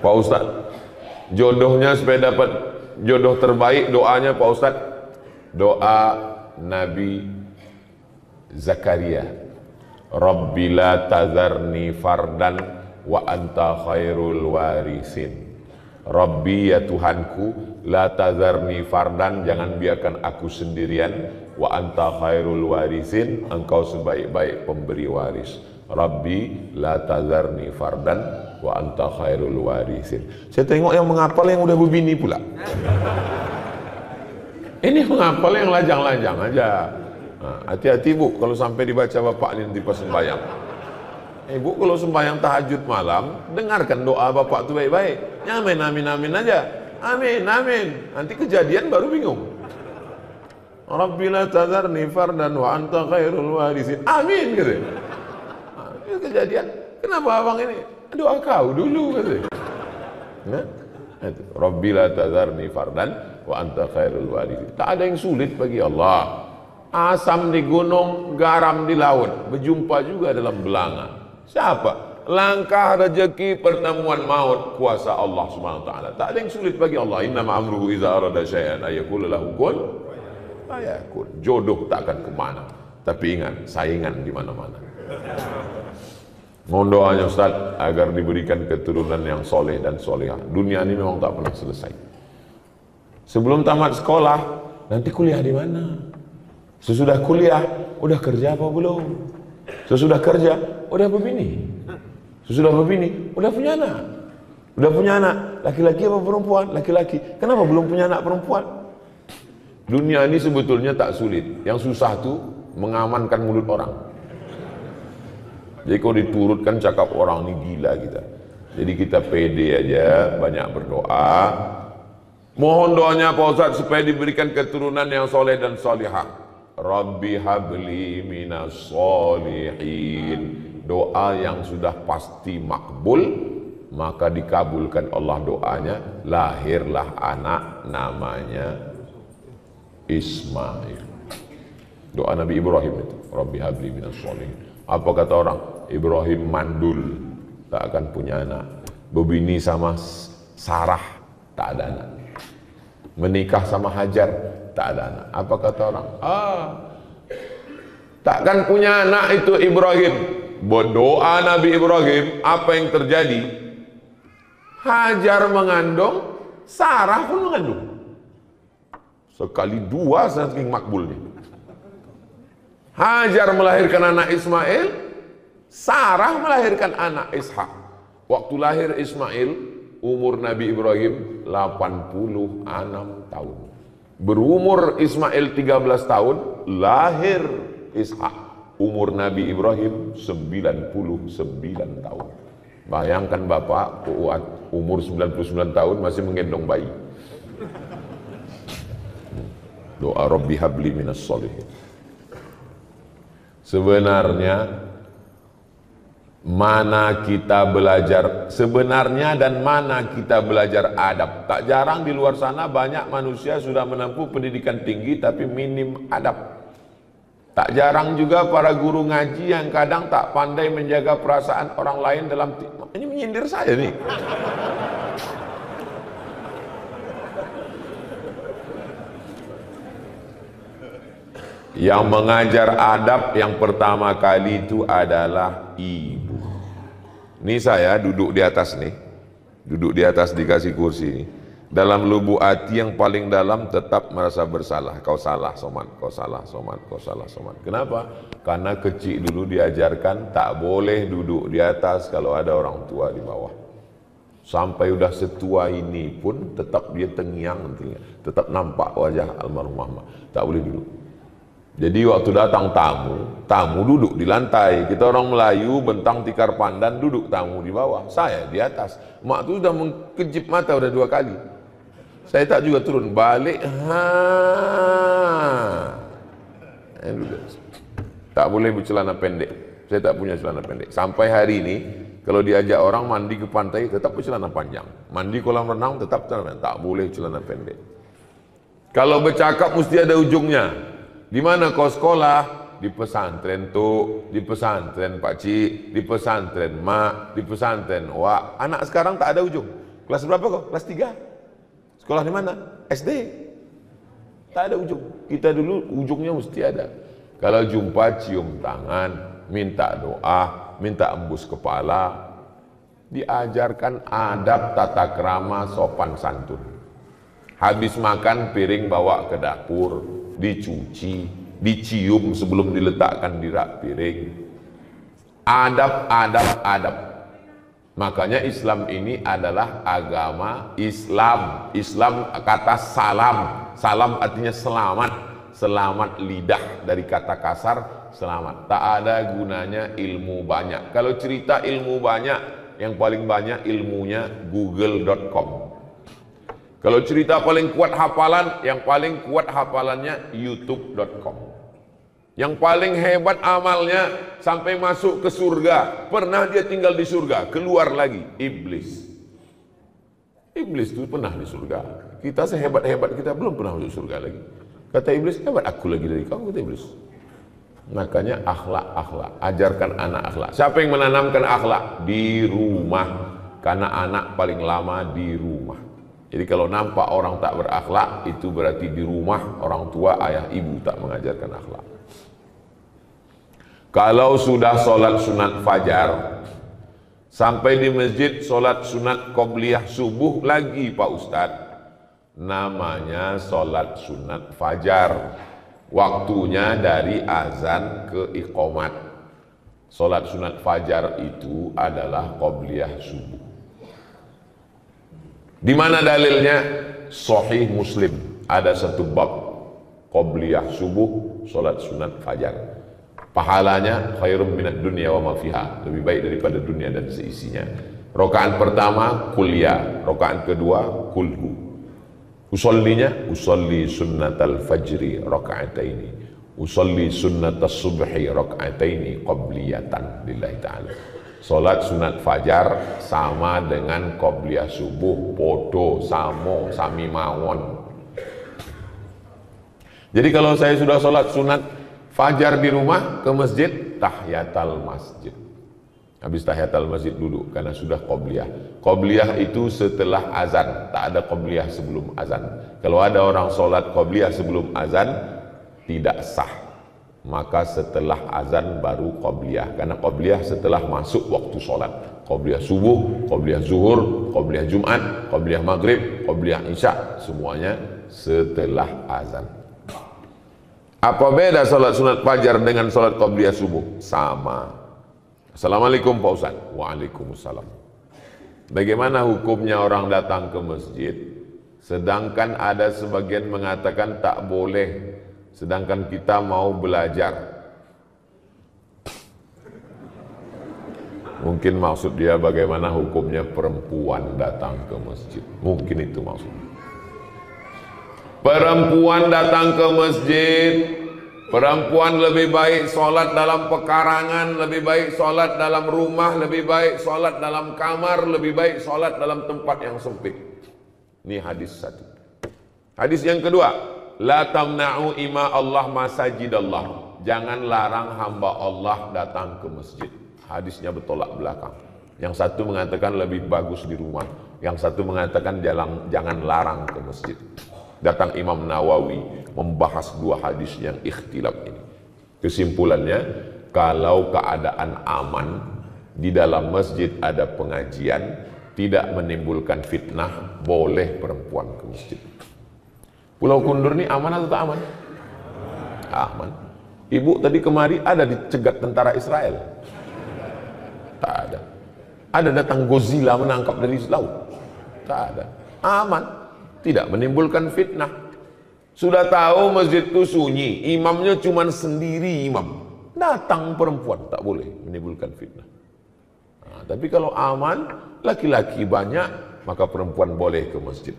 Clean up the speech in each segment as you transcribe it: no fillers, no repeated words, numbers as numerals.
Pak Ustadz, jodohnya supaya dapat jodoh terbaik, doanya Pak Ustadz, doa Nabi Zakaria, Rabbi la tazarni fardan wa anta khairul warisin. Rabbi, ya Tuhanku, la tazarni fardan, jangan biarkan aku sendirian, wa anta khairul warisin, engkau sebaik-baik pemberi waris. Rabbi la tazarni fardan wa anta khairul warisin. Saya tengok yang menghafal yang udah berbini pula. Ini menghafal yang lajang-lajang aja. Hati-hati bu, kalau sampai dibaca bapak ini nanti pas sembahyang. Bu, kalau sembahyang tahajud malam, dengarkan doa bapak itu baik-baik. Jangan main amin-amin aja. Amin, amin. Nanti kejadian baru bingung. Rabbi la tazarni fardan wa anta khairul warisin. Amin gitu. Itu kejadian. Kenapa abang ini? Doa kau dulu gitu. Nah, itu. Rabbi la tazarni fardan wa anta khairul warisin. Tak ada yang sulit bagi Allah. Asam di gunung, garam di laut, berjumpa juga dalam belanga. Siapa? Langkah rezeki, pertemuan maut, kuasa Allah Subhanahu wa taala. Tak ada yang sulit bagi Allah. Innama amruhu idza arada syai'an ayyaqula lahu kun fayakun. Jodoh takkan kemana, tapi ingat, saingan di mana-mana. Mohon doanya Ustaz agar diberikan keturunan yang soleh dan solehah. Dunia ini memang tak pernah selesai. Sebelum tamat sekolah, nanti kuliah di mana? Sesudah kuliah, udah kerja apa belum? Sesudah kerja, udah berbini. Sesudah berbini, udah punya anak. Udah punya anak, laki-laki apa perempuan? Laki-laki. Kenapa belum punya anak perempuan? Dunia ini sebetulnya tak sulit. Yang susah tuh mengamankan mulut orang. Jadi kalau diturutkan cakap orang ini gila kita. Jadi kita pede aja, banyak berdoa. Mohon doanya Pak Ustadz supaya diberikan keturunan yang soleh dan solihah. Rabbi habli minas solihin. Doa yang sudah pasti makbul, maka dikabulkan Allah doanya. Lahirlah anak namanya Ismail. Doa Nabi Ibrahim itu, Rabbi habli minas solihin. Apa kata orang? Ibrahim mandul, tak akan punya anak. Berbini sama Sarah, tak ada anak. Menikah sama Hajar, tak ada anak. Apa kata orang? Takkan punya anak itu Ibrahim. Berdoa Nabi Ibrahim, apa yang terjadi? Hajar mengandung, Sarah pun mengandung. Sekali dua saking makbulnya. Hajar melahirkan anak Ismail, Sarah melahirkan anak Ishak. Waktu lahir Ismail, umur Nabi Ibrahim 86 tahun. Berumur Ismail 13 tahun, lahir Ishak. Umur Nabi Ibrahim 99 tahun. Bayangkan bapak umur 99 tahun masih menggendong bayi. Doa Rabbi habli minas solihin. Sebenarnya mana kita belajar sebenarnya dan mana kita belajar adab. Tak jarang di luar sana banyak manusia sudah menempuh pendidikan tinggi tapi minim adab. Tak jarang juga para guru ngaji yang kadang tak pandai menjaga perasaan orang lain dalam ini menyindir saya nih. Yang mengajar adab yang pertama kali itu adalah ibu. Ini saya duduk di atas nih. Duduk di atas dikasih kursi ini. Dalam lubuk hati yang paling dalam tetap merasa bersalah. Kau salah Somad, kau salah Somad, kau salah Somad. Kenapa? Karena kecil dulu diajarkan tak boleh duduk di atas kalau ada orang tua di bawah. Sampai udah setua ini pun tetap dia tengiang, tetap nampak wajah almarhum Muhammad. Tak boleh duduk. Jadi waktu datang tamu duduk di lantai. Kita orang Melayu bentang tikar pandan, duduk tamu di bawah. Saya di atas. Mak tu sudah mengkejip mata udah 2 kali. Saya tak juga turun, balik. Tak boleh bercelana pendek. Saya tak punya celana pendek. Sampai hari ini, kalau diajak orang mandi ke pantai, tetap bercelana panjang. Mandi kolam renang, tetap celana pendek. Tak boleh celana pendek. Kalau bercakap mesti ada ujungnya. Di mana kau sekolah? Di pesantren tu, di pesantren pakcik, di pesantren mak, di pesantren wak. Anak sekarang tak ada ujung. Kelas berapa kok? Kelas 3. Sekolah di mana? SD. Tak ada ujung. Kita dulu ujungnya mesti ada. Kalau jumpa cium tangan, minta doa, minta embus kepala, diajarkan adab tata krama sopan santun. Habis makan piring bawa ke dapur, dicuci, dicium sebelum diletakkan di rak piring. Adab. Makanya Islam ini adalah agama Islam. Islam kata salam. Salam artinya selamat. Selamat lidah, dari kata kasar selamat. Tak ada gunanya ilmu banyak. Kalau cerita ilmu banyak, yang paling banyak ilmunya google.com. Kalau cerita paling kuat hafalan, yang paling kuat hafalannya youtube.com. Yang paling hebat amalnya sampai masuk ke surga. Pernah dia tinggal di surga, keluar lagi, iblis. Iblis itu pernah di surga. Kita sehebat-hebat kita belum pernah masuk surga lagi. Kata iblis, hebat aku lagi dari kamu, kata iblis. Makanya akhlak. Ajarkan anak akhlak. Siapa yang menanamkan akhlak? Di rumah. Karena anak paling lama di rumah. Jadi kalau nampak orang tak berakhlak, itu berarti di rumah orang tua, ayah, ibu tak mengajarkan akhlak. Kalau sudah sholat sunat fajar, sampai di masjid sholat sunat qobliyah subuh lagi Pak Ustadz, namanya sholat sunat fajar. Waktunya dari azan ke iqomat. Sholat sunat fajar itu adalah qobliyah subuh. Di mana dalilnya? Sahih Muslim. Ada satu bab qobliyah subuh, sholat sunat fajar. Pahalanya khairum minad dunya wa ma fiha, lebih baik daripada dunia dan seisinya. Rakaat pertama kuliah, rakaat kedua kulhu. Usolli sunnatal fajri raka'ataini, usolli sunnatas subhi raka'ataini qabliyatan lillahi ta'ala. Salat sunat fajar sama dengan qabliyah subuh, podo, samo, sami mawon. Jadi kalau saya sudah salat sunat fajar di rumah, ke masjid, tahiyatul masjid. Habis tahiyatul masjid dulu, karena sudah qobliyah. Qobliyah itu setelah azan, tak ada qobliyah sebelum azan. Kalau ada orang sholat qobliyah sebelum azan, tidak sah. Maka setelah azan baru qobliyah. Karena qobliyah setelah masuk waktu sholat. Qobliyah subuh, qobliyah zuhur, qobliyah jumat, qobliyah maghrib, qobliyah isya, semuanya setelah azan. Apa beda sholat sunat fajar dengan sholat qobliyah subuh? Sama. Assalamualaikum Pak Ustaz. Waalaikumsalam. Bagaimana hukumnya orang datang ke masjid, sedangkan ada sebagian mengatakan tak boleh, sedangkan kita mau belajar? Mungkin maksud dia bagaimana hukumnya perempuan datang ke masjid. Mungkin itu maksudnya. Perempuan datang ke masjid, perempuan lebih baik sholat dalam pekarangan, lebih baik sholat dalam rumah, lebih baik sholat dalam kamar, lebih baik sholat dalam tempat yang sempit. Ini hadis satu. Hadis yang kedua, la tamna'u ima Allah masajidallah. Jangan larang hamba Allah datang ke masjid. Hadisnya bertolak belakang. Yang satu mengatakan lebih bagus di rumah, yang satu mengatakan jangan larang ke masjid. Datang Imam Nawawi membahas dua hadis yang ikhtilaf ini. Kesimpulannya, kalau keadaan aman, di dalam masjid ada pengajian, tidak menimbulkan fitnah, boleh perempuan ke masjid. Pulau Kundur ini aman atau tak aman? Aman. Ibu tadi kemari ada dicegat tentara Israel? Tak ada. Ada datang Godzilla menangkap dari laut? Tak ada. Aman. Tidak menimbulkan fitnah. Sudah tahu masjid itu sunyi, imamnya cuma sendiri imam. Datang perempuan, tak boleh menimbulkan fitnah. Nah, tapi kalau aman, laki-laki banyak, maka perempuan boleh ke masjid.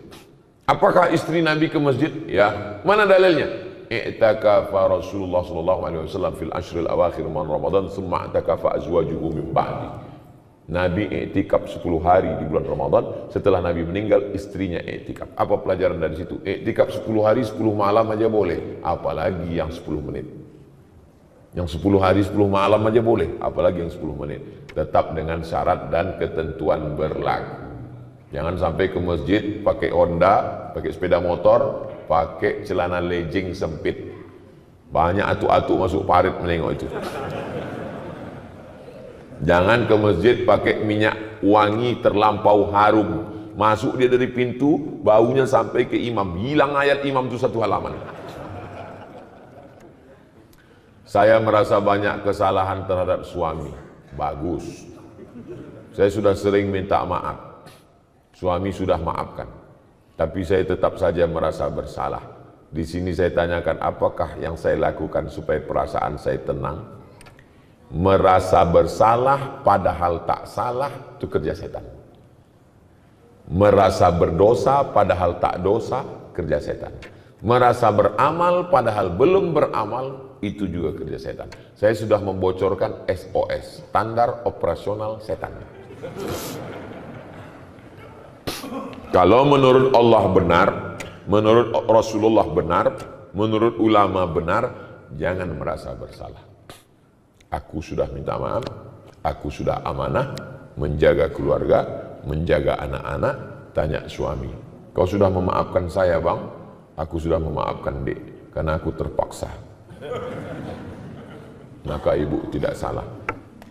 Apakah istri Nabi ke masjid? Ya. Mana dalilnya? I'takafa Rasulullah sallallahu alaihi wasallam fil ashril awakhir min Ramadan, thumma i'takafa azwajuhu min ba'di. Nabi i'tikaf 10 hari di bulan Ramadan, setelah Nabi meninggal istrinya i'tikaf. Apa pelajaran dari situ? I'tikaf 10 hari 10 malam aja boleh, apalagi yang 10 menit. Yang 10 hari 10 malam aja boleh, apalagi yang 10 menit. Tetap dengan syarat dan ketentuan berlaku. Jangan sampai ke masjid pakai Honda, pakai sepeda motor, pakai celana legging sempit. Banyak atu-atu masuk parit menengok itu. Jangan ke masjid pakai minyak wangi terlampau harum. Masuk dia dari pintu, baunya sampai ke imam. Hilang ayat imam itu satu halaman. Saya merasa banyak kesalahan terhadap suami. Bagus. Saya sudah sering minta maaf. Suami sudah maafkan, tapi saya tetap saja merasa bersalah. Di sini saya tanyakan, apakah yang saya lakukan supaya perasaan saya tenang? Merasa bersalah padahal tak salah, itu kerja setan. Merasa berdosa padahal tak dosa, kerja setan. Merasa beramal padahal belum beramal, itu juga kerja setan. Saya sudah membocorkan SOS, standar operasional setan. Kalau menurut Allah benar, menurut Rasulullah benar, menurut ulama benar, jangan merasa bersalah. Aku sudah minta maaf, aku sudah amanah, menjaga keluarga, menjaga anak-anak, tanya suami. Kau sudah memaafkan saya bang? Aku sudah memaafkan dek, karena aku terpaksa. Maka ibu tidak salah.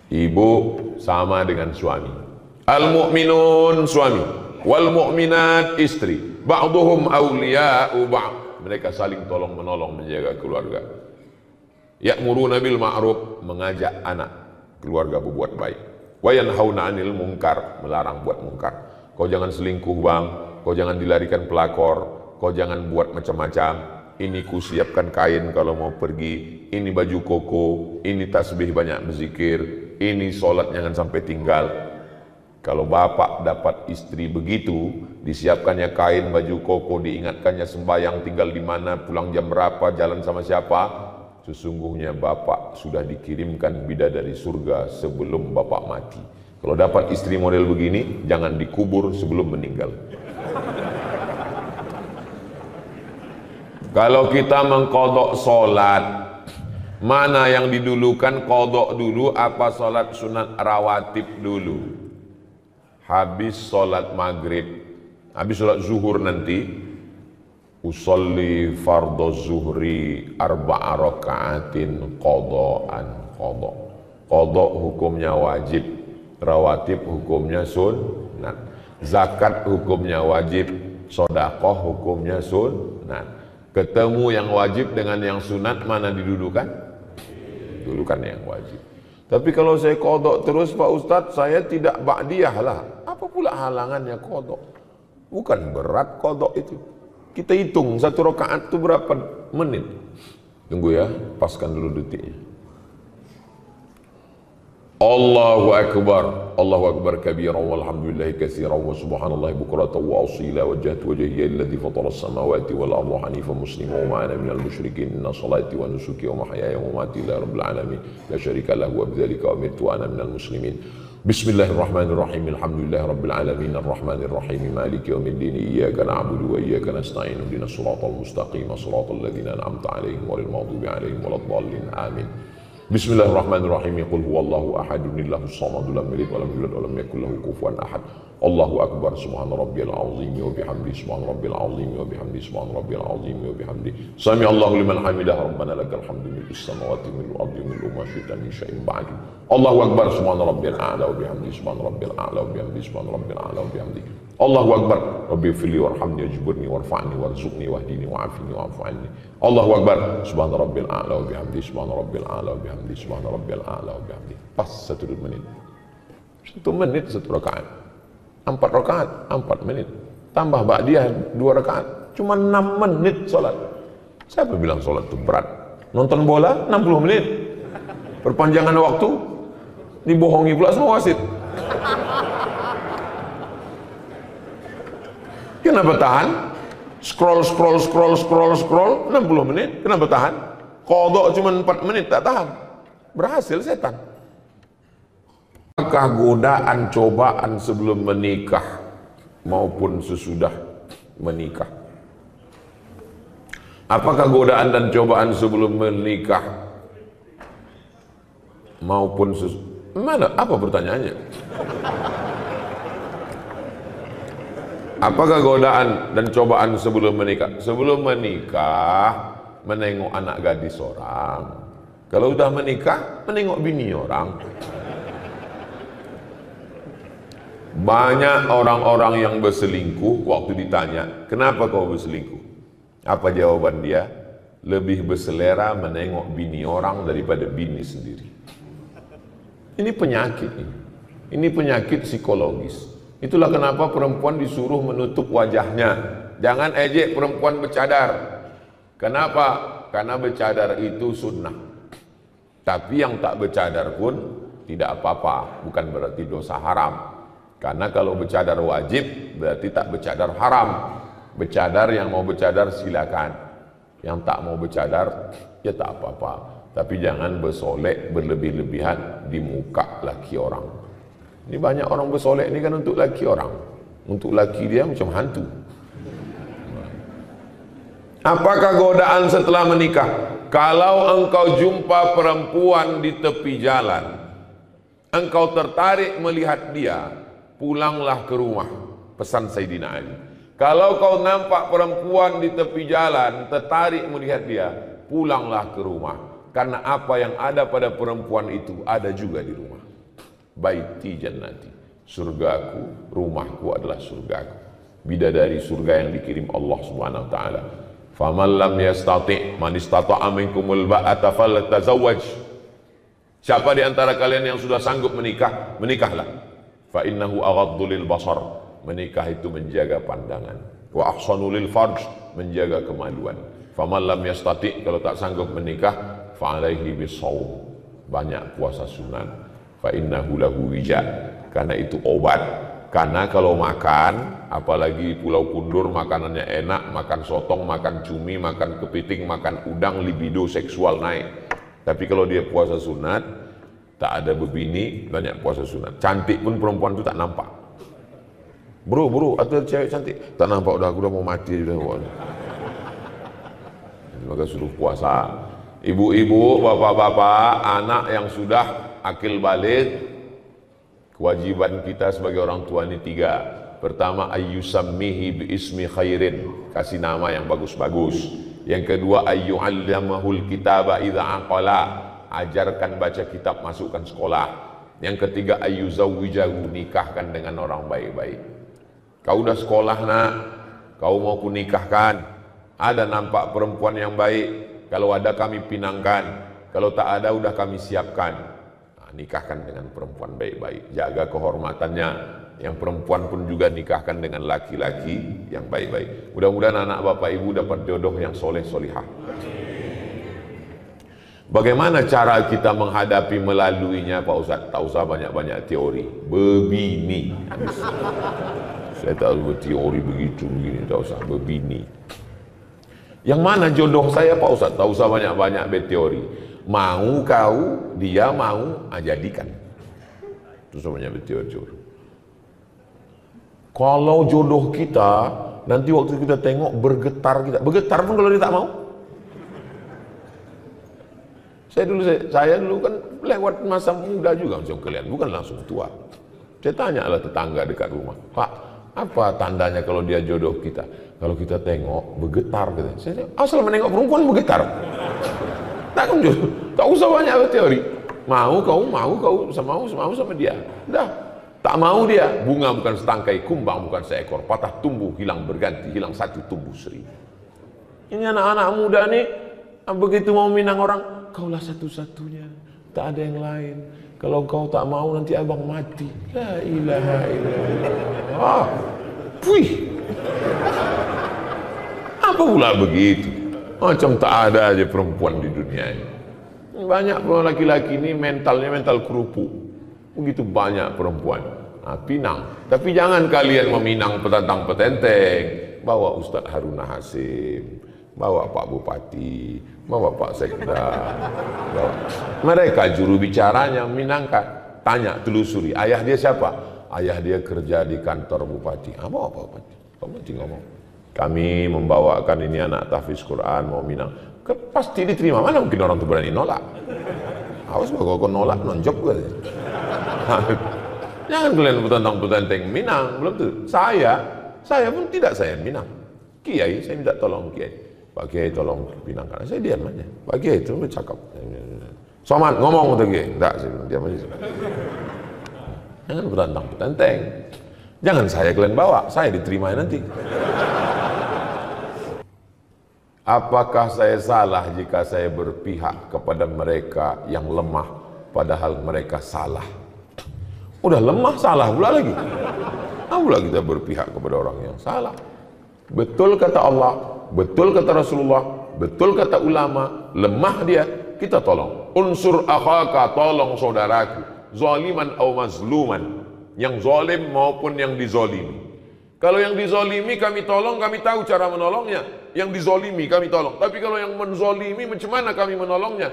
Ibu sama dengan suami. Al-mu'minun suami. Wal mu'minat istri, ba'duhum awliya'u ba'd. Mereka saling tolong menolong menjaga keluarga. Ya'muruna bil ma'ruf, mengajak anak keluarga berbuat baik. Wa yanhauna 'anil munkar, melarang buat munkar. Kau jangan selingkuh bang, kau jangan dilarikan pelakor, kau jangan buat macam-macam. Ini ku siapkan kain kalau mau pergi, ini baju koko, ini tasbih banyak berzikir, ini sholat jangan sampai tinggal. Kalau bapak dapat istri begitu, disiapkannya kain, baju koko, diingatkannya sembahyang, tinggal di mana, pulang jam berapa, jalan sama siapa, sesungguhnya bapak sudah dikirimkan bidadari surga sebelum bapak mati. Kalau dapat istri model begini, jangan dikubur sebelum meninggal. Kalau kita mengqadha sholat, mana yang didulukan, qadha dulu apa sholat sunat rawatib dulu? Habis sholat maghrib, habis sholat zuhur nanti, usolli fardhu zuhri arba'a raka'atin qadha'an qadha. Qadha hukumnya wajib, rawatib hukumnya sunnat. Zakat hukumnya wajib, sedekah hukumnya sunnat. Ketemu yang wajib dengan yang sunat, mana didudukan? Dudukan yang wajib. Tapi kalau saya qadha terus Pak Ustadz, saya tidak ba'diyah lah. Apa pula halangannya qadha? Bukan berat qadha itu. Kita hitung satu rakaat itu berapa menit. Tunggu ya, paskan dulu detiknya. Allahu Akbar, Allahu Akbar kabira walhamdulillahi katsira wa subhanallahi bukratan wa asila wajhatu wajhiya alladhi fatara as-samawati wal arda hanifan musliman wa ma ana minal musyrikin inna salati wa nusuki wa mahyaya wa mamati lillahi rabbil alamin la syarika lahu wa bidzalika umirtu wa ana minal muslimin. Bismillahirrahmanirrahim. Alhamdulillahi rabbil alamin arrahmanir rahim maliki yaumiddin iyyaka na'budu wa iyyaka nasta'in ihdinas siratal mustaqim siratal ladzina an'amta 'alaihim ghairil maghdubi 'alaihim waladdallin amin. Bismillahirrahmanirrahim. Qul huwallahu ahadun allahus samad lam yalid walam yulad walam yakul lahu kufuwan ahad. Allahu akbar subhana rabbiyal azim wa bihamdihi subhana rabbil azim wa bihamdihi subhana rabbil azim wa bihamdihi sami Allahu liman hamidah rabbana lakal hamdu mil'us samawati wal ardi mil'u ma syi'ta min syai'in ba'du. Allahu akbar subhana rabbil a'la wa bihamdihi subhana rabbil a'la wa bihamdihi subhana rabbil a'la wa bihamdihi Allahu akbar rabbighfirli warhamni wajburni warfa'ni warzuqni wahdini wa'afini wa'fu 'anni. Allahu akbar subhana rabbil a'la wa bihamdihi subhana rabbil a'la wa bihamdihi subhana rabbil a'la wa bihamdihi. Pas 1 menit. 1 menit 1 rakaat. 4 rakaat 4 menit. Tambah ba'diyah 2 rakaat. Cuma 6 menit sholat. Siapa bilang sholat itu berat? Nonton bola 60 menit. Perpanjangan waktu dibohongi pula sama wasit. Kenapa tahan? Scroll 60 menit. Kenapa tahan? Qadha cuma 4 menit tak tahan. Berhasil setan. Apakah godaan cobaan sebelum menikah maupun sesudah menikah? Apakah godaan dan cobaan sebelum menikah maupun mana? Apa pertanyaannya? Apakah godaan dan cobaan sebelum menikah? Sebelum menikah, menengok anak gadis orang. Kalau udah menikah, menengok bini orang. Banyak orang-orang yang berselingkuh waktu ditanya, kenapa kau berselingkuh? Apa jawaban dia? Lebih berselera menengok bini orang daripada bini sendiri. Ini penyakit ini. Ini penyakit psikologis. Itulah kenapa perempuan disuruh menutup wajahnya. Jangan ejek perempuan bercadar. Kenapa? Karena bercadar itu sunnah. Tapi yang tak bercadar pun tidak apa-apa, bukan berarti dosa haram. Karena kalau bercadar wajib, berarti tak bercadar haram. Bercadar, yang mau bercadar silakan. Yang tak mau bercadar, ya tak apa-apa. Tapi jangan bersolek berlebih-lebihan di muka laki orang. Ini banyak orang bersolek ini kan untuk laki orang. Untuk laki dia macam hantu. Apakah godaan setelah menikah? Kalau engkau jumpa perempuan di tepi jalan, engkau tertarik melihat dia, pulanglah ke rumah. Pesan Sayyidina Ali. Kalau kau nampak perempuan di tepi jalan, tertarik melihat dia, pulanglah ke rumah. Karena apa yang ada pada perempuan itu ada juga di rumah. Baiti jannati, surgaku, rumahku adalah surgaku. Bidadari surga yang dikirim Allah Subhanahu wa taala. Faman lam yastati' man istata'a minkumul ba'ata falyatazawwaj. Siapa di antara kalian yang sudah sanggup menikah, menikahlah. Fa innahu aghaddu lil basar, menikah itu menjaga pandangan. Wa ahsanu lil farj, menjaga kemaluan. Faman lam yastati', kalau tak sanggup menikah, fa alaihi bisawm, banyak puasa sunat. Fa innahu lahu wija, karena itu obat. Karena kalau makan, apalagi Pulau Kundur makanannya enak, makan sotong, makan cumi, makan kepiting, makan udang, libido seksual naik. Tapi kalau dia puasa sunat, tak ada bebini, banyak puasa sunat. Cantik pun perempuan itu tak nampak. Bro, ada cewek cantik, tak nampak, udah aku udah mau mati udah. Maka suruh puasa. Ibu-ibu, bapak-bapak, anak yang sudah akil balik, kewajiban kita sebagai orang tua ini 3. Pertama, ayyusammihi biismi khairin, kasih nama yang bagus-bagus. Yang kedua, ayyu'allamahul kitaba idza aqala, ajarkan baca kitab, masukkan sekolah. Yang ketiga, ayyuzawwijahu, nikahkan dengan orang baik-baik. Kau udah sekolah nak, kau mau kunikahkan, ada nampak perempuan yang baik, kalau ada kami pinangkan, kalau tak ada udah kami siapkan. Nikahkan dengan perempuan baik-baik, jaga kehormatannya. Yang perempuan pun juga nikahkan dengan laki-laki yang baik-baik. Mudah-mudahan anak bapak ibu dapat jodoh yang soleh solihah. Bagaimana cara kita menghadapi melaluinya Pak Ustaz? Tak usah banyak-banyak teori, berbini. Saya tak usah teori begitu begini, tak usah, berbini. Yang mana jodoh saya Pak Ustaz? Tak usah banyak-banyak berteori. Mau kau, dia mau, jadikan. Itu semuanya berteori. Kalau jodoh kita, nanti waktu kita tengok bergetar kita. Bergetar pun kalau dia tak mau. Saya dulu kan lewat masa muda juga macam kalian, bukan langsung tua. Saya tanyalah tetangga dekat rumah, Pak, apa tandanya kalau dia jodoh kita? Kalau kita tengok bergetar gitu. Saya asal menengok perempuan bergetar. Tak usah banyak teori. Mau kau sama dia. Dah, tak mau dia. Bunga bukan setangkai, kumbang bukan seekor. Patah tumbuh, hilang berganti, hilang satu tumbuh seribu. Ini anak-anak muda nih, begitu mau minang orang, kaulah satu-satunya, tak ada yang lain. Kalau kau tak mau nanti abang mati. La ilaha illallah. Puih. Apa pula begitu? Macam tak ada aja perempuan di dunia ini. Banyak laki-laki ini mentalnya mental kerupuk. Begitu banyak perempuan. Pinang. Tapi jangan kalian meminang petantang-petenteng. Bawa Ustaz Haruna Hasim, bawa Pak Bupati, bawa Pak Sekda. Mereka juru bicaranya minangkan. Tanya, telusuri. Ayah dia siapa? Ayah dia kerja di kantor Bupati. Bawa Pak Bupati. Pak Bupati ngomong, kami membawakan ini anak tahfiz Quran mau minang, pasti diterima. Mana mungkin orang itu berani nolak? Awas kalau kau nolak nonjok gue. Jangan kalian petantang-petenteng minang, belum tuh. Saya Saya pun tidak saya minang. Kiai, saya minta tolong Kiai. Pak Kiai tolong pinangkan. Saya diam aja. Pak Kiai itu bercakap. Somad ngomong untuk Kiai. Enggak, saya diam aja. Jangan bertantang-tenteng. Jangan saya kalian bawa, saya diterima nanti. Apakah saya salah jika saya berpihak kepada mereka yang lemah padahal mereka salah? Udah lemah salah pula lagi. Pula kita berpihak kepada orang yang salah. Betul kata Allah, betul kata Rasulullah, betul kata ulama, lemah dia, kita tolong. Unsur akhaka, tolong saudaraku, zaliman au mazluman, yang zalim maupun yang dizolimi. Kalau yang dizolimi kami tolong, kami tahu cara menolongnya. Yang dizolimi kami tolong. Tapi kalau yang menzolimi, macam mana kami menolongnya?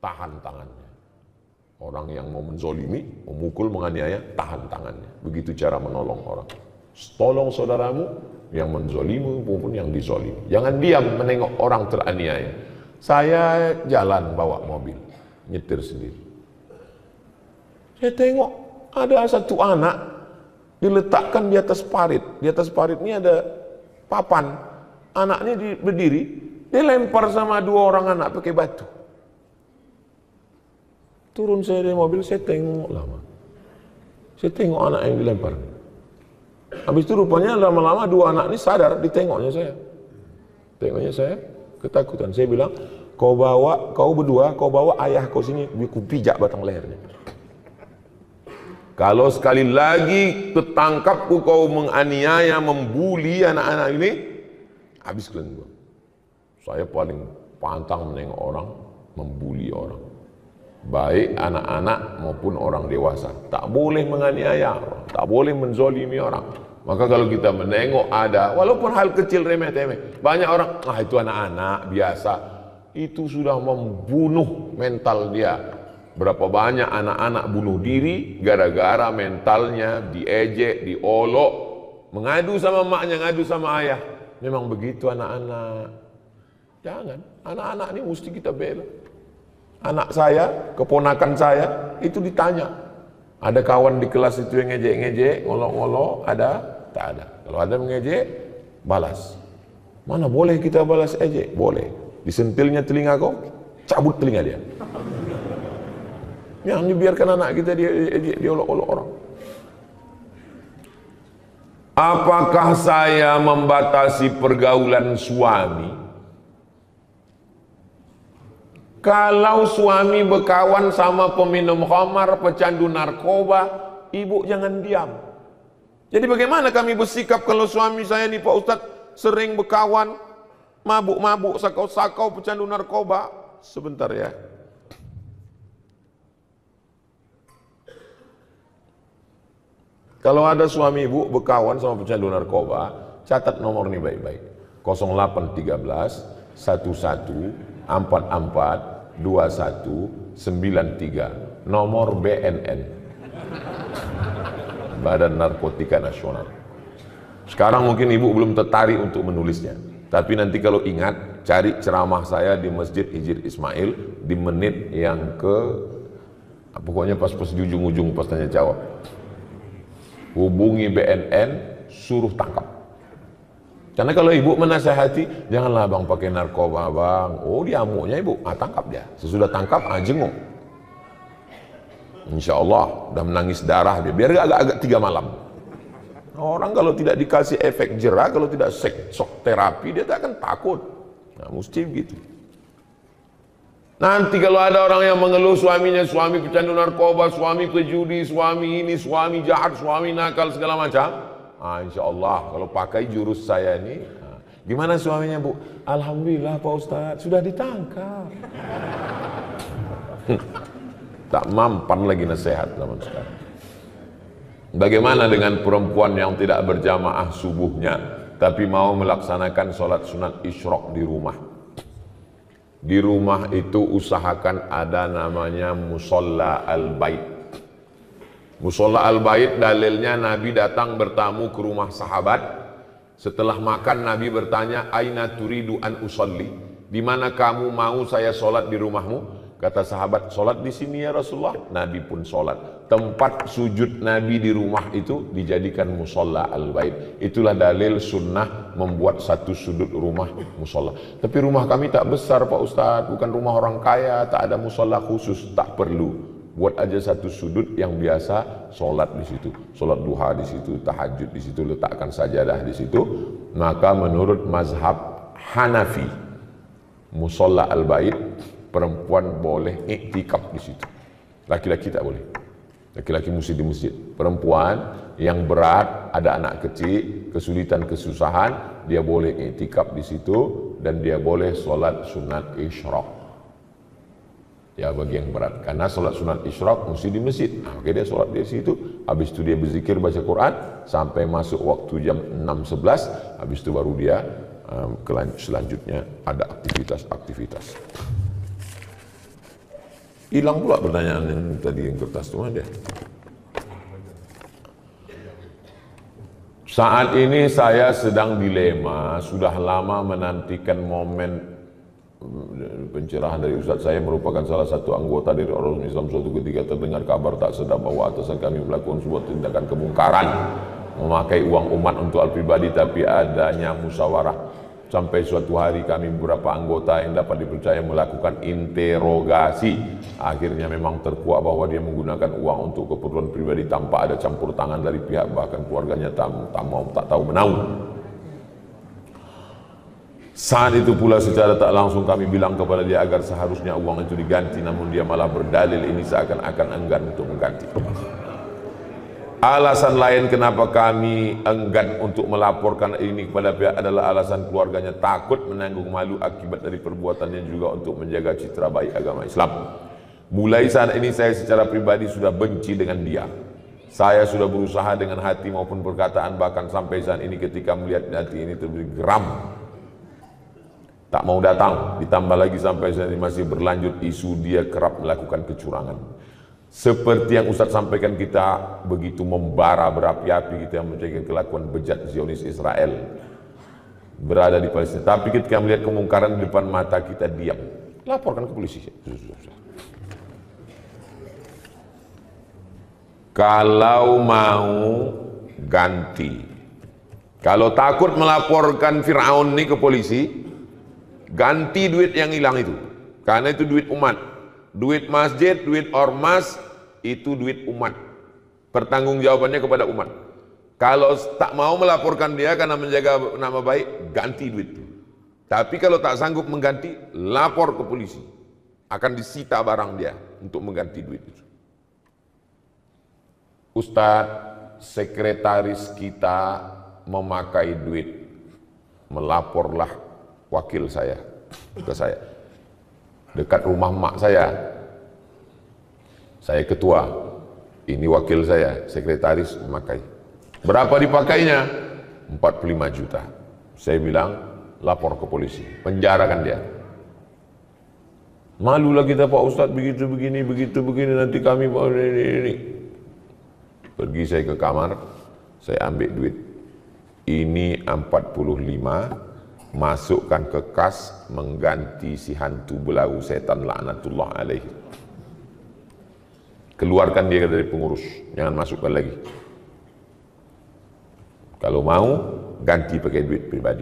Tahan tangannya. Orang yang mau menzolimi, memukul, menganiaya, tahan tangannya. Begitu cara menolong orang. Tolong saudaramu yang menzolimi maupun yang dizolimi. Jangan diam menengok orang teraniaya. Saya jalan bawa mobil, nyetir sendiri. Saya tengok ada satu anak diletakkan di atas parit. Di atas parit ini ada papan. Anaknya berdiri, dia lempar sama dua orang anak pakai batu. Turun saya dari mobil, saya tengok lama. Saya tengok anak yang dilempar. Habis itu rupanya lama-lama dua anak ini sadar, ditengoknya saya. Tengoknya saya, ketakutan. Saya bilang, kau berdua bawa ayah kau sini, aku pijak batang lehernya. Kalau sekali lagi ketangkap kau menganiaya, membuli anak-anak ini, habis kalian gua. Saya paling pantang menengok orang, membuli orang. Baik anak-anak maupun orang dewasa. Tak boleh menganiaya orang, tak boleh menzolimi orang. Maka kalau kita menengok ada, walaupun hal kecil remeh-temeh, banyak orang, itu anak-anak biasa. Itu sudah membunuh mental dia. Berapa banyak anak-anak bunuh diri gara-gara mentalnya diejek, diolok, mengadu sama maknya, ngadu sama ayah. Memang begitu anak-anak. Jangan, anak-anak ini mesti kita bela. Anak saya, keponakan saya, itu ditanya. Ada kawan di kelas itu yang ngejek-ngejek, ngolok-ngolok, ada? Tak ada. Kalau ada mengejek, balas. Mana boleh kita balas ejek? Boleh. Disentilnya telinga kau, cabut telinga dia. Yang dibiarkan anak kita diolok-olok orang. Apakah saya membatasi pergaulan suami? Kalau suami berkawan sama peminum khamar, pecandu narkoba, ibu jangan diam. Jadi bagaimana kami bersikap kalau suami saya nih Pak Ustadz sering berkawan, mabuk-mabuk, sakau-sakau, pecandu narkoba? Sebentar ya. Kalau ada suami ibu berkawan sama pecandu narkoba, catat nomor ini baik-baik. 0813 11 44 2193, nomor BNN, Badan Narkotika Nasional. Sekarang mungkin ibu belum tertarik untuk menulisnya, tapi nanti kalau ingat, cari ceramah saya di Masjid Hijir Ismail di menit yang pokoknya pas di ujung-ujung pas tanya jawab. Hubungi BNN, suruh tangkap. Karena kalau ibu menasehati, janganlah bang pakai narkoba bang. Oh dia amuknya ibu, tangkap dia. Sesudah tangkap, jenguk. Insya Allah, udah menangis darah dia. Biar agak-agak 3 malam. Orang kalau tidak dikasih efek jerah, kalau tidak shock terapi, dia tak akan takut. Nah, mesti begitu. Nanti kalau ada orang yang mengeluh suaminya, suami pecandu narkoba, suami pejudi, suami ini, suami jahat, suami nakal, segala macam. Insya Allah kalau pakai jurus saya ini, gimana suaminya bu? Alhamdulillah Pak Ustadz sudah ditangkap. Tak mampan lagi nasihat zaman sekarang. Bagaimana dengan perempuan yang tidak berjamaah subuhnya, tapi mau melaksanakan sholat sunat isyraq di rumah? Di rumah itu usahakan ada namanya musolla al-bait. Musolla al-bait dalilnya Nabi datang bertamu ke rumah sahabat. Setelah makan Nabi bertanya, aina turidu an usolli? Di mana kamu mau saya sholat di rumahmu? Kata sahabat, sholat di sini ya Rasulullah. Nabi pun sholat. Tempat sujud Nabi di rumah itu dijadikan musola al-bait. Itulah dalil sunnah membuat satu sudut rumah musola. Tapi rumah kami tak besar Pak Ustadz, bukan rumah orang kaya, tak ada musola khusus, tak perlu. Buat aja satu sudut yang biasa, sholat di situ, sholat duha di situ, tahajud di situ, letakkan sajadah di situ. Maka menurut mazhab Hanafi, musola al-bait, perempuan boleh iktikaf di situ. Laki-laki tak boleh. Laki-laki mesti di masjid. Perempuan yang berat, ada anak kecil, kesulitan, kesusahan, dia boleh iktikaf di situ dan dia boleh sholat sunat isyraq. Ya bagi yang berat. Karena sholat sunat isyraq mesti di masjid. Nah, maka dia sholat di situ. Habis itu dia berzikir baca Quran sampai masuk waktu jam 6.11. Habis itu baru dia selanjutnya ada aktivitas-aktivitas. Hilang pula pertanyaan yang tadi yang kertas itu ada. Saat ini saya sedang dilema, sudah lama menantikan momen pencerahan dari Ustadz. Saya merupakan salah satu anggota dari Ormas Islam. Suatu ketika terdengar kabar tak sedap bahwa atasan kami melakukan sebuah tindakan kemungkaran, memakai uang umat untuk hal pribadi, tapi adanya musyawarah. Sampai suatu hari kami beberapa anggota yang dapat dipercaya melakukan interogasi. Akhirnya memang terkuak bahwa dia menggunakan uang untuk keperluan pribadi tanpa ada campur tangan dari pihak bahkan keluarganya tak tahu menahu. Saat itu pula secara tak langsung kami bilang kepada dia agar seharusnya uang itu diganti, namun dia malah berdalil ini seakan-akan enggan untuk mengganti. Alasan lain kenapa kami enggan untuk melaporkan ini kepada pihak adalah alasan keluarganya takut menanggung malu akibat dari perbuatannya, juga untuk menjaga citra baik agama Islam. Mulai saat ini saya secara pribadi sudah benci dengan dia. Saya sudah berusaha dengan hati maupun perkataan, bahkan sampai saat ini ketika melihat hati ini terberi geram, tak mau datang. Ditambah lagi sampai saat ini masih berlanjut isu dia kerap melakukan kecurangan. Seperti yang Ustadz sampaikan, kita begitu membara berapi-api, kita yang mencari kelakuan bejat Zionis Israel berada di Palestina. Tapi ketika melihat kemungkaran di depan mata kita diam. Laporkan ke polisi. Kalau mau ganti, kalau takut melaporkan Fir'aun ini ke polisi, ganti duit yang hilang itu. Karena itu duit umat. Duit masjid, duit ormas, itu duit umat. Pertanggungjawabannya kepada umat. Kalau tak mau melaporkan dia karena menjaga nama baik, ganti duit. Tapi kalau tak sanggup mengganti, lapor ke polisi. Akan disita barang dia untuk mengganti duit itu. Ustadz, sekretaris kita memakai duit. Melaporlah wakil saya ke saya. Dekat rumah mak saya ketua, ini wakil saya, sekretaris memakai. Berapa dipakainya? 45 juta. Saya bilang, lapor ke polisi, penjarakan dia. Malulah kita Pak Ustadz, begitu begini, nanti kami ini. Pergi saya ke kamar, saya ambil duit. Ini 45, masukkan ke kas, mengganti si hantu belau setan laknatullah alaihi. Keluarkan dia dari pengurus, jangan masukkan lagi. Kalau mau, ganti pakai duit pribadi.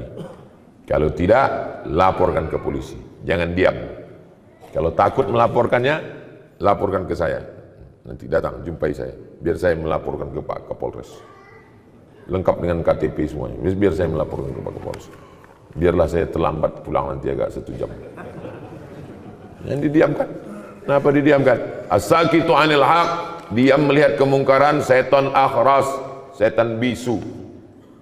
Kalau tidak, laporkan ke polisi. Jangan diam. Kalau takut melaporkannya, laporkan ke saya. Nanti datang, jumpai saya. Biar saya melaporkan ke Pak Kapolres. Lengkap dengan KTP semuanya. Biar saya melaporkan ke Pak Kapolres. Biarlah saya terlambat pulang nanti agak 1 jam. Yang didiamkan. Kenapa didiamkan? As-sakitu anil haq, diam melihat kemungkaran, setan akhras, setan bisu.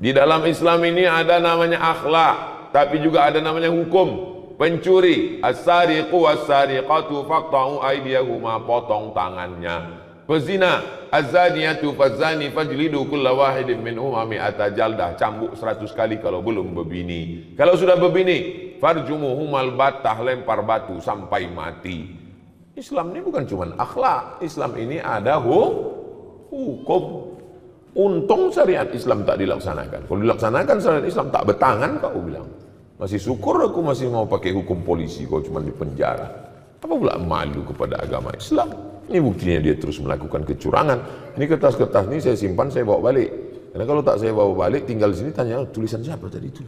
Di dalam Islam ini ada namanya akhlak, tapi juga ada namanya hukum. Pencuri, as-sariqu was-sariqatu faqta'u aydiyahuma, potong tangannya. Pezina, az-zaniyatu faz-zani fajlidu kulla wahidin minhuma mi'ata jaldah, cambuk 100 kali kalau belum berbini. Kalau sudah berbini, farjumuhumal battah, lempar batu sampai mati. Islam ini bukan cuma akhlak, Islam ini ada hukum. Untung syariat Islam tak dilaksanakan. Kalau dilaksanakan syariat Islam tak betangan kau bilang. Masih syukur aku masih mau pakai hukum polisi, kau cuma di penjara. Apa pula malu kepada agama Islam? Ini buktinya dia terus melakukan kecurangan. Ini kertas-kertas ini saya simpan, saya bawa balik. Karena kalau tak saya bawa balik, tinggal di sini tanya, tulisan siapa tadi itu?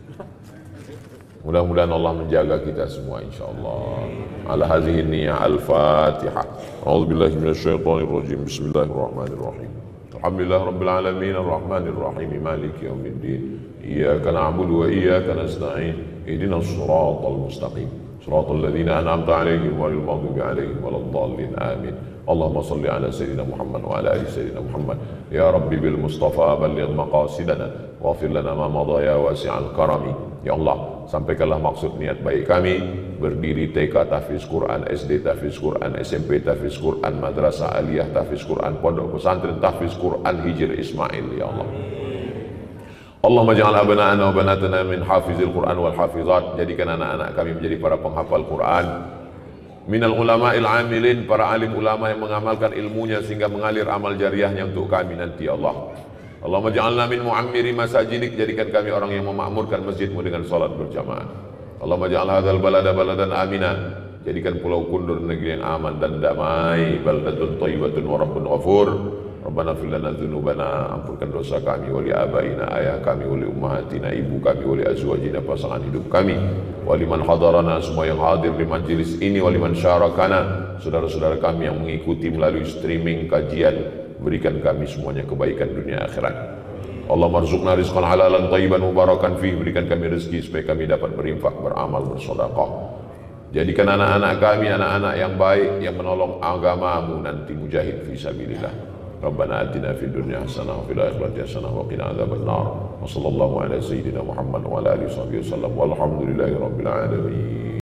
Mudah-mudahan Allah menjaga kita semua insyaallah. Ala hadhihi niyyah al-Fatihah. A'udzubillahi minasyaitonir rajim. Bismillahirrahmanirrahim. Alhamdulillah rabbil alamin arrahmanir rahim maliki yaumiddin. Iyyaka na'budu wa iyyaka nasta'in. Ihdinas shiratal mustaqim. Shiratal ladzina an'amta 'alaihim ghairil maghdubi 'alaihim waladdallin. Amin. Allahumma salli ala sayyidina Muhammad wa ala ali sayyidina Muhammad. Ya Rabbi bil Mustafa balligh maqasidana waghfir lana ma madha ya wasi'al karami. Ya Allah, sampaikanlah maksud niat baik kami berdiri TK tahfiz Quran, SD tahfiz Quran, SMP tahfiz Quran, madrasah aliyah tahfiz Quran, pondok pesantren tahfiz Quran Hijr Ismail. Ya Allah, Allahumma ja'al abna'ana wa banatana min hafizil Quran wal hafizat. Jadikan anak-anak kami menjadi para penghafal Quran. Minal ulama'il amilin, para alim ulama yang mengamalkan ilmunya sehingga mengalir amal jariahnya untuk kami nanti. Ya Allah, Allahumma ja'alna min mu'ammiri masajidik. Jadikan kami orang yang memakmurkan masjidmu dengan salat berjamaah. Allahumma ja'al hadzal balada baladan aminan. Jadikan Pulau Kundur negeri yang aman dan damai. Baldatun thayyibatun wa rabbun ghafur. Rabbana fir lana dzunubana, ampunkan dosa kami, wali abaina, ayah kami, wali ummahatina, ibu kami, wali azwajina, pasangan hidup kami, wali man hadarana, semua yang hadir di majelis ini, wali man syarakana, saudara-saudara kami yang mengikuti melalui streaming kajian, berikan kami semuanya kebaikan dunia akhirat. Allah marzuqna rizqan halalan thayyiban mubarakan fih. Berikan kami rezeki supaya kami dapat berinfak, beramal, bersedekah. Jadikan anak-anak kami anak-anak yang baik, yang menolong agamamu nanti, mujahid fi sabilillah. Rabbana atina fid dunya hasanah wa fil akhirati hasanah wa qina adzabannar. Wa sallallahu ala sayyidina Muhammad wa ala alihi wasallam. Walhamdulillahi rabbil alamin.